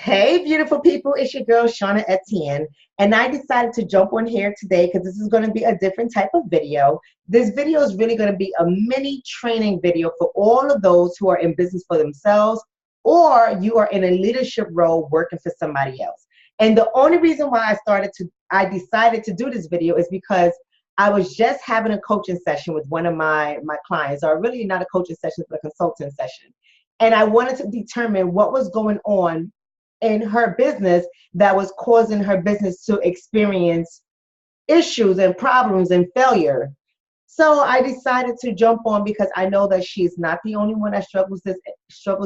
Hey, beautiful people, it's your girl, Shauna Etienne, and I decided to jump on here today because this is going to be a different type of video. This video is really going to be a mini training video for all of those who are in business for themselves or you are in a leadership role working for somebody else. And the only reason why I decided to do this video is because I was just having a coaching session with one of my clients, or really not a coaching session, but a consulting session. And I wanted to determine what was going on in her business that was causing her business to experience issues and problems and failure. So I decided to jump on because I know that she's not the only one that struggles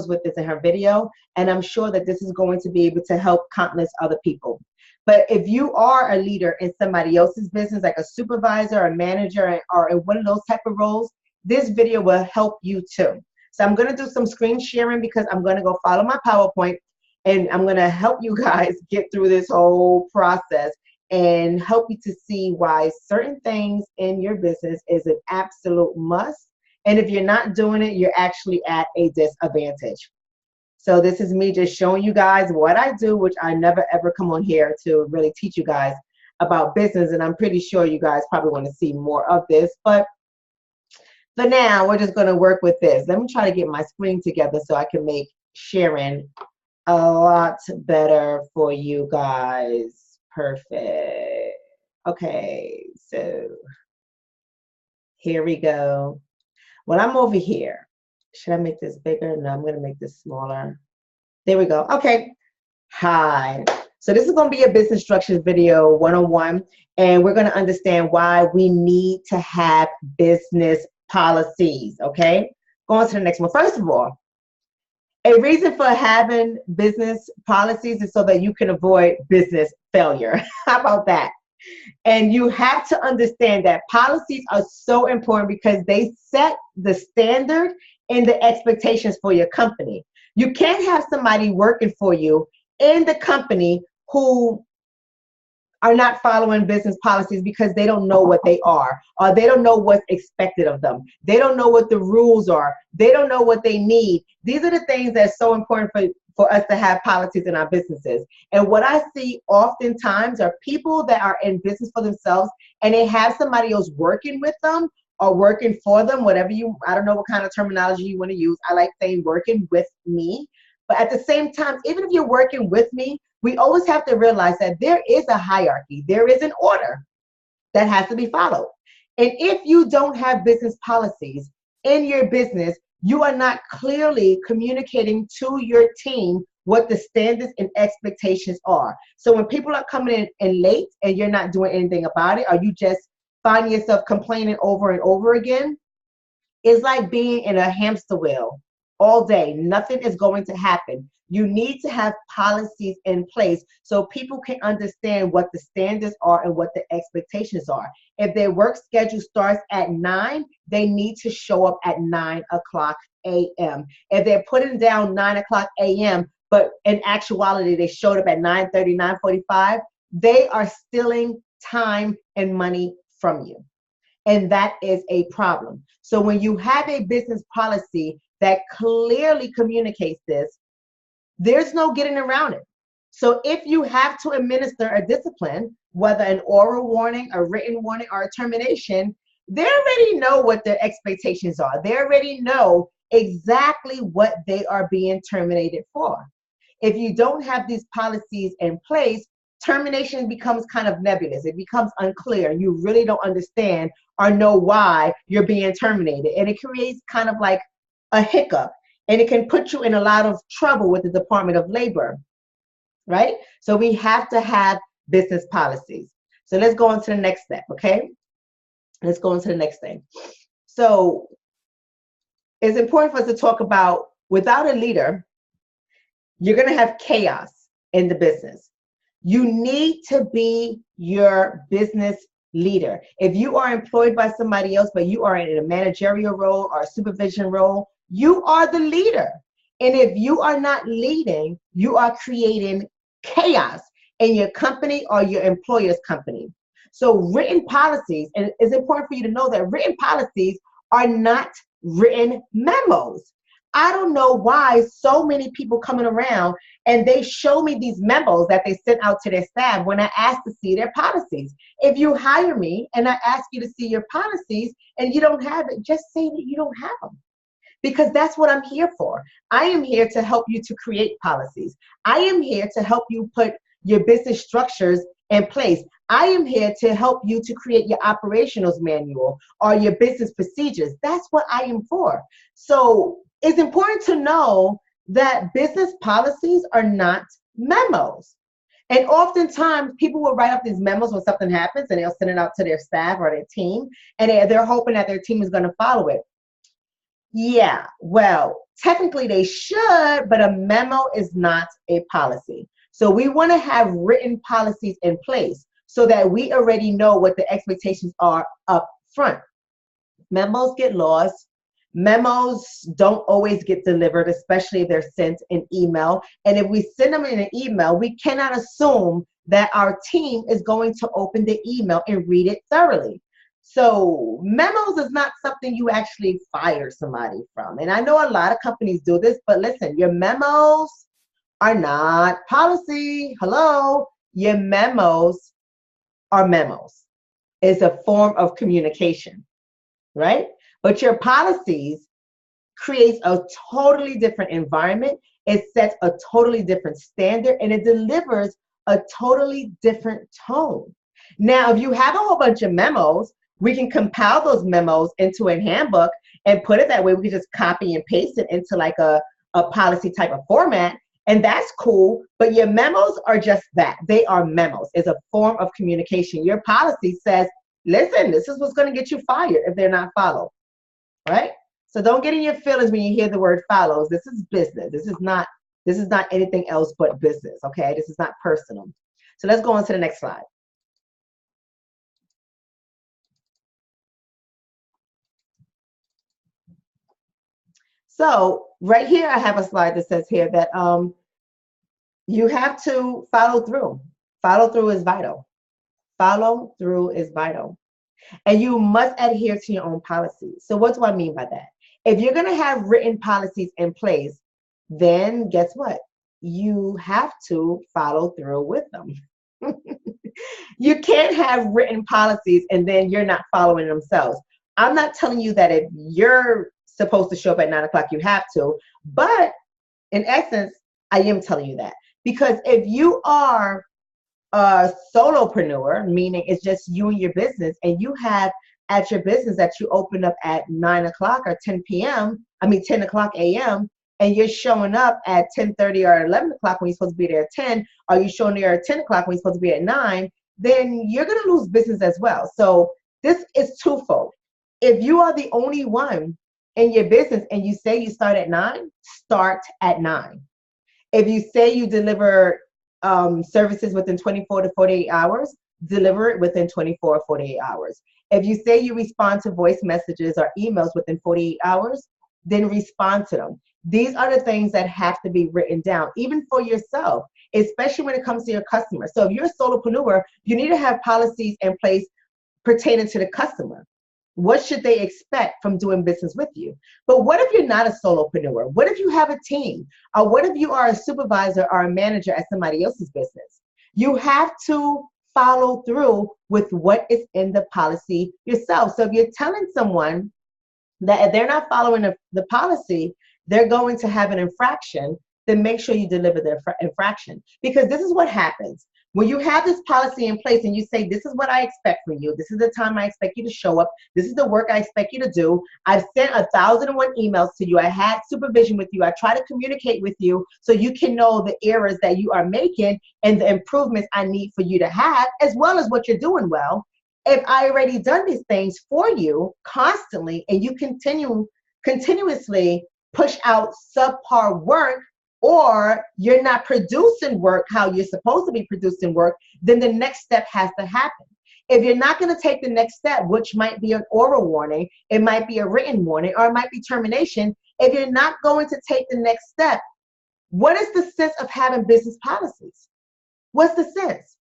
with this in her video, and I'm sure that this is going to be able to help countless other people. But if you are a leader in somebody else's business, like a supervisor or a manager or in one of those type of roles, this video will help you too. So I'm going to do some screen sharing because I'm going to go follow my PowerPoint, and I'm going to help you guys get through this whole process and help you to see why certain things in your business is an absolute must. And if you're not doing it, you're actually at a disadvantage. So this is me just showing you guys what I do, which I never ever come on here to really teach you guys about business. And I'm pretty sure you guys probably want to see more of this. But for now, we're just going to work with this. Let me try to get my screen together so I can make sharing a lot better for you guys. Perfect. Okay, so here we go. Well, I'm over here. Should I make this bigger? No, I'm going to make this smaller. There we go. Okay. Hi. So this is going to be a business structures video 101, and we're going to understand why we need to have business policies. Okay. Go on to the next one. First of all, a reason for having business policies is so that you can avoid business failure. How about that? And you have to understand that policies are so important because they set the standard and the expectations for your company. You can't have somebody working for you in the company who are not following business policies because they don't know what they are, or they don't know what's expected of them. They don't know what the rules are. They don't know what they need. These are the things that's so important for us to have policies in our businesses. And what I see oftentimes are people that are in business for themselves and they have somebody else working with them or working for them, whatever I don't know what kind of terminology you want to use. I like saying working with me. But at the same time, even if you're working with me, we always have to realize that there is a hierarchy. There is an order that has to be followed. And if you don't have business policies in your business, you are not clearly communicating to your team what the standards and expectations are. So when people are coming in late and you're not doing anything about it, or you just find yourself complaining over and over again, it's like being in a hamster wheel all day. Nothing is going to happen. You need to have policies in place so people can understand what the standards are and what the expectations are. If their work schedule starts at 9, they need to show up at 9 o'clock a.m. If they're putting down 9 o'clock a.m., but in actuality, they showed up at 9:30, 9:45, they are stealing time and money from you. And that is a problem. So when you have a business policy that clearly communicates this, there's no getting around it. So if you have to administer a discipline, whether an oral warning, a written warning, or a termination, they already know what their expectations are. They already know exactly what they are being terminated for. If you don't have these policies in place, termination becomes kind of nebulous. It becomes unclear. You really don't understand or know why you're being terminated. And it creates kind of like a hiccup. And it can put you in a lot of trouble with the Department of Labor, right? So we have to have business policies. So let's go on to the next step, okay? Let's go on to the next thing. So it's important for us to talk about, without a leader, you're going to have chaos in the business. You need to be your business leader. If you are employed by somebody else, but you are in a managerial role or a supervision role, you are the leader. And if you are not leading, you are creating chaos in your company or your employer's company. So written policies, and it's important for you to know that written policies are not written memos. I don't know why so many people coming around and they show me these memos that they sent out to their staff when I ask to see their policies. If you hire me and I ask you to see your policies and you don't have it, just say that you don't have them. Because that's what I'm here for. I am here to help you to create policies. I am here to help you put your business structures in place. I am here to help you to create your operationals manual or your business procedures. That's what I am for. So it's important to know that business policies are not memos. And oftentimes people will write up these memos when something happens and they'll send it out to their staff or their team, and they're hoping that their team is going to follow it. Yeah, well, technically they should, but a memo is not a policy. So we want to have written policies in place so that we already know what the expectations are up front. Memos get lost. Memos don't always get delivered, especially if they're sent in email. And if we send them in an email, we cannot assume that our team is going to open the email and read it thoroughly. So memos is not something you actually fire somebody from. And I know a lot of companies do this, but listen, your memos are not policy. Hello, your memos are memos. It's a form of communication, right? But your policies creates a totally different environment. It sets a totally different standard, and it delivers a totally different tone. Now, if you have a whole bunch of memos, we can compile those memos into a handbook and put it that way. We can just copy and paste it into like a policy type of format, and that's cool. But your memos are just that. They are memos. It's a form of communication. Your policy says, listen, this is what's going to get you fired if they're not followed, right? So don't get in your feelings when you hear the word follows. This is business. This is not anything else but business, okay? This is not personal. So let's go on to the next slide. So right here, I have a slide that says here that you have to follow through. Follow through is vital. Follow through is vital. And you must adhere to your own policies. So what do I mean by that? If you're going to have written policies in place, then guess what? You have to follow through with them. You can't have written policies and then you're not following themselves. I'm not telling you that if you're supposed to show up at 9 o'clock, you have to, but in essence, I am telling you that. Because if you are a solopreneur, meaning it's just you and your business, and you have at your business that you open up at 9 o'clock or 10 o'clock a.m., and you're showing up at 10:30 or 11 o'clock when you're supposed to be there at 10, or you're showing there at 10 o'clock when you're supposed to be at 9, then you're going to lose business as well. So this is twofold. If you are the only one in your business and you say you start at 9, start at 9. If you say you deliver services within 24 to 48 hours, deliver it within 24 or 48 hours. If you say you respond to voice messages or emails within 48 hours, then respond to them. These are the things that have to be written down, even for yourself, especially when it comes to your customers. So if you're a solopreneur, you need to have policies in place pertaining to the customer. What should they expect from doing business with you? But what if you're not a solopreneur? What if you have a team? Or what if you are a supervisor or a manager at somebody else's business? You have to follow through with what is in the policy yourself. So if you're telling someone that if they're not following the policy, they're going to have an infraction, then make sure you deliver the infraction. Because this is what happens. When you have this policy in place and you say, this is what I expect from you, this is the time I expect you to show up, this is the work I expect you to do, I've sent 1,001 emails to you, I had supervision with you, I try to communicate with you so you can know the errors that you are making and the improvements I need for you to have, as well as what you're doing well. If I already done these things for you constantly and you continuously push out subpar work, or you're not producing work how you're supposed to be producing work, then the next step has to happen. If you're not going to take the next step, which might be an oral warning, it might be a written warning, or it might be termination, if you're not going to take the next step, what is the sense of having business policies? What's the sense?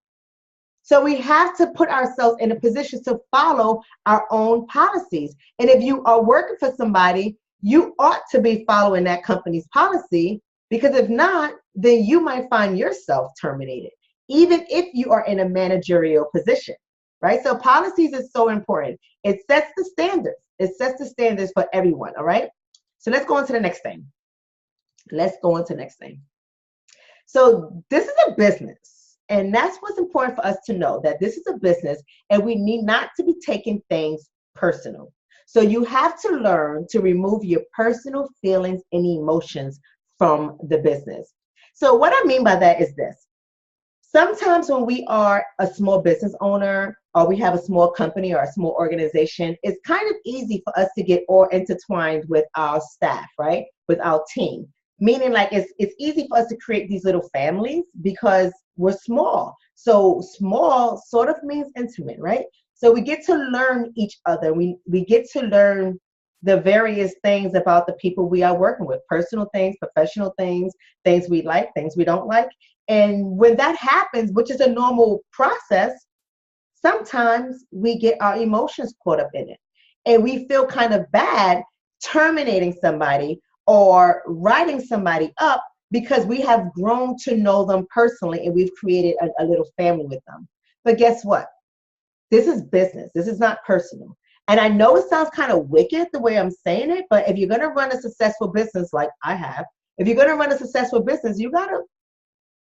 So we have to put ourselves in a position to follow our own policies. And if you are working for somebody, you ought to be following that company's policy, because if not, then you might find yourself terminated, even if you are in a managerial position, right? So policies is so important. It sets the standards. It sets the standards for everyone, all right? So let's go on to the next thing. Let's go on to the next thing. So this is a business, and that's what's important for us to know, that this is a business and we need not to be taking things personal. So you have to learn to remove your personal feelings and emotions from the business. So what I mean by that is this. Sometimes when we are a small business owner, or we have a small company or a small organization, it's kind of easy for us to get all intertwined with our staff, right? With our team. Meaning, like, it's easy for us to create these little families because we're small. So small sort of means intimate, right? So we get to learn each other. We get to learn the various things about the people we are working with, personal things, professional things, things we like, things we don't like. And when that happens, which is a normal process, sometimes we get our emotions caught up in it. And we feel kind of bad terminating somebody or writing somebody up because we have grown to know them personally and we've created a little family with them. But guess what? This is business. This is not personal. And I know it sounds kind of wicked the way I'm saying it, but if you're going to run a successful business like I have, if you're going to run a successful business, you got to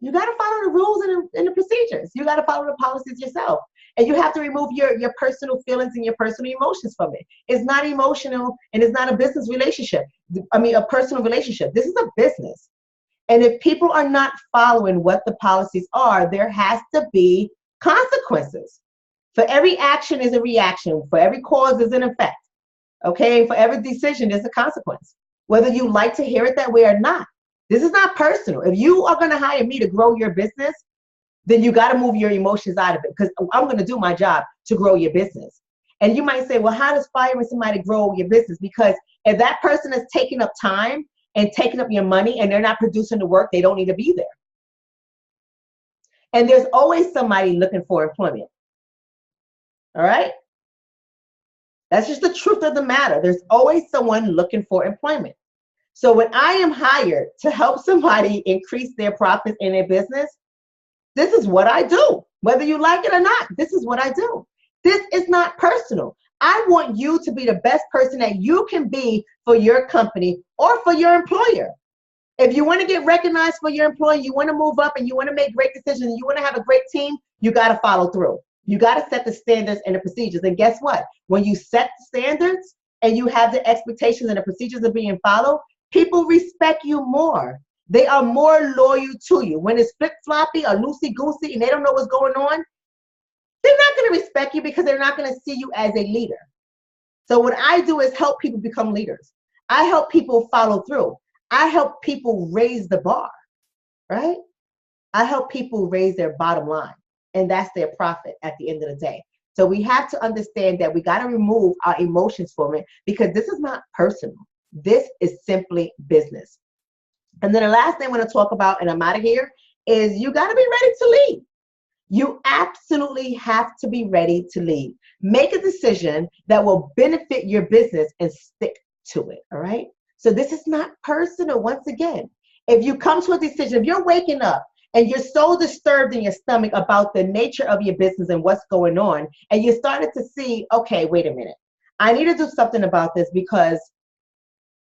follow the rules and the procedures. You got to follow the policies yourself. And you have to remove your personal feelings and your personal emotions from it. It's not emotional, and it's not a business relationship. I mean, a personal relationship. This is a business. And if people are not following what the policies are, there has to be consequences. For every action is a reaction. For every cause is an effect. Okay? For every decision, there's a consequence. Whether you like to hear it that way or not. This is not personal. If you are going to hire me to grow your business, then you got to move your emotions out of it, because I'm going to do my job to grow your business. And you might say, well, how does firing somebody grow your business? Because if that person is taking up time and taking up your money and they're not producing the work, they don't need to be there. And there's always somebody looking for employment. All right? That's just the truth of the matter. There's always someone looking for employment. So when I am hired to help somebody increase their profits in their business, this is what I do. Whether you like it or not, this is what I do. This is not personal. I want you to be the best person that you can be for your company or for your employer. If you want to get recognized for your employee, you want to move up and you want to make great decisions, you want to have a great team, you got to follow through. You got to set the standards and the procedures. And guess what? When you set the standards and you have the expectations and the procedures are being followed, people respect you more. They are more loyal to you. When it's flip-floppy or loosey-goosey and they don't know what's going on, they're not going to respect you because they're not going to see you as a leader. So what I do is help people become leaders. I help people follow through. I help people raise the bar, right? I help people raise their bottom line, and that's their profit at the end of the day. So we have to understand that we got to remove our emotions from it, because this is not personal. This is simply business. And then the last thing I want to talk about, and I'm out of here, is you got to be ready to lead. You absolutely have to be ready to lead. Make a decision that will benefit your business and stick to it, all right? So this is not personal. Once again, if you come to a decision, if you're waking up and you're so disturbed in your stomach about the nature of your business and what's going on, and you started to see, okay, wait a minute, I need to do something about this because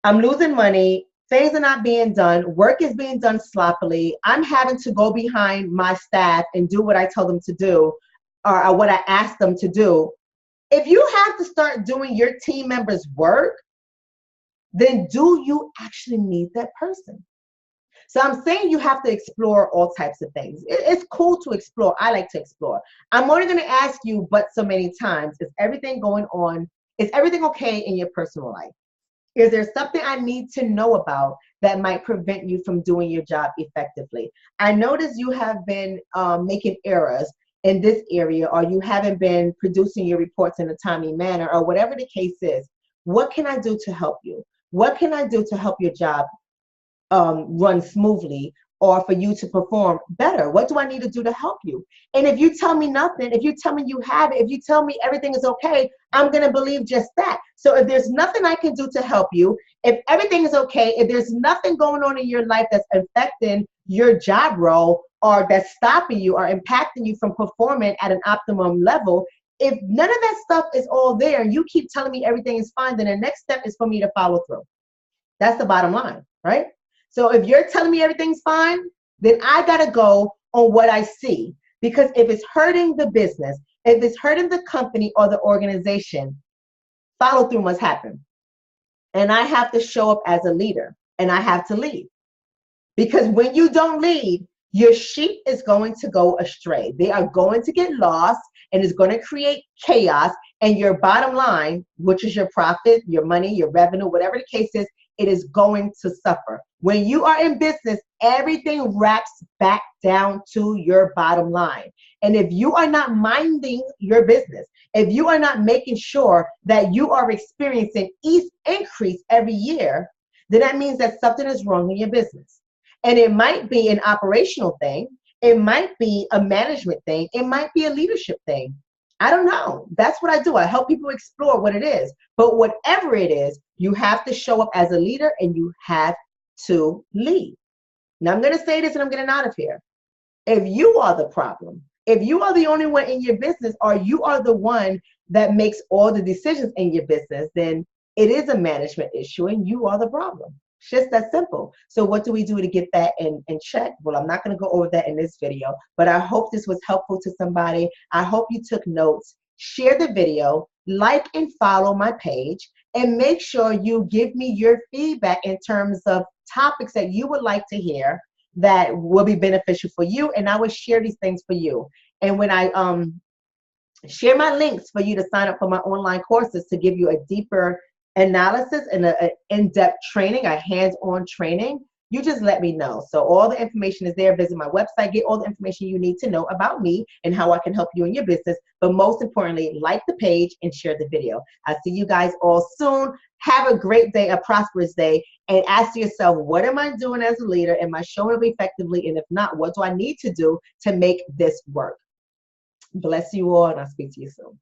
I'm losing money, things are not being done, work is being done sloppily, I'm having to go behind my staff and do what I tell them to do, or what I ask them to do. If you have to start doing your team members' work, then do you actually need that person? So I'm saying you have to explore all types of things. It's cool to explore. I like to explore. I'm only going to ask you but so many times, is everything going on? Is everything okay in your personal life? Is there something I need to know about that might prevent you from doing your job effectively? I notice you have been making errors in this area, or you haven't been producing your reports in a timely manner, or whatever the case is. What can I do to help you? What can I do to help your job run smoothly or for you to perform better? What do I need to do to help you? And if you tell me nothing, if you tell me you have it, if you tell me everything is okay, I'm going to believe just that. So if there's nothing I can do to help you, if everything is okay, if there's nothing going on in your life that's affecting your job role or that's stopping you or impacting you from performing at an optimum level, if none of that stuff is all there and you keep telling me everything is fine, then the next step is for me to follow through. That's the bottom line, right? So if you're telling me everything's fine, then I got to go on what I see. Because if it's hurting the business, if it's hurting the company or the organization, follow through must happen. And I have to show up as a leader and I have to lead. Because when you don't lead, your sheep is going to go astray. They are going to get lost and it's going to create chaos. And your bottom line, which is your profit, your money, your revenue, whatever the case is, it is going to suffer. When you are in business, everything wraps back down to your bottom line. And if you are not minding your business, if you are not making sure that you are experiencing increase every year, then that means that something is wrong in your business. And it might be an operational thing. It might be a management thing. It might be a leadership thing. I don't know. That's what I do. I help people explore what it is. But whatever it is, you have to show up as a leader and you have to lead. Now I'm going to say this and I'm getting out of here. If you are the problem, if you are the only one in your business or you are the one that makes all the decisions in your business, then it is a management issue and you are the problem. It's just that simple. So what do we do to get that in check? Well, I'm not going to go over that in this video, but I hope this was helpful to somebody. I hope you took notes. Share the video, like and follow my page, and make sure you give me your feedback in terms of topics that you would like to hear that will be beneficial for you, and I will share these things for you. And when I share my links for you to sign up for my online courses to give you a deeper analysis and an in-depth training, a hands-on training, you just let me know. So all the information is there. Visit my website, get all the information you need to know about me and how I can help you in your business. But most importantly, like the page and share the video. I'll see you guys all soon. Have a great day, a prosperous day, and ask yourself, what am I doing as a leader? Am I showing up effectively? And if not, what do I need to do to make this work? Bless you all, and I'll speak to you soon.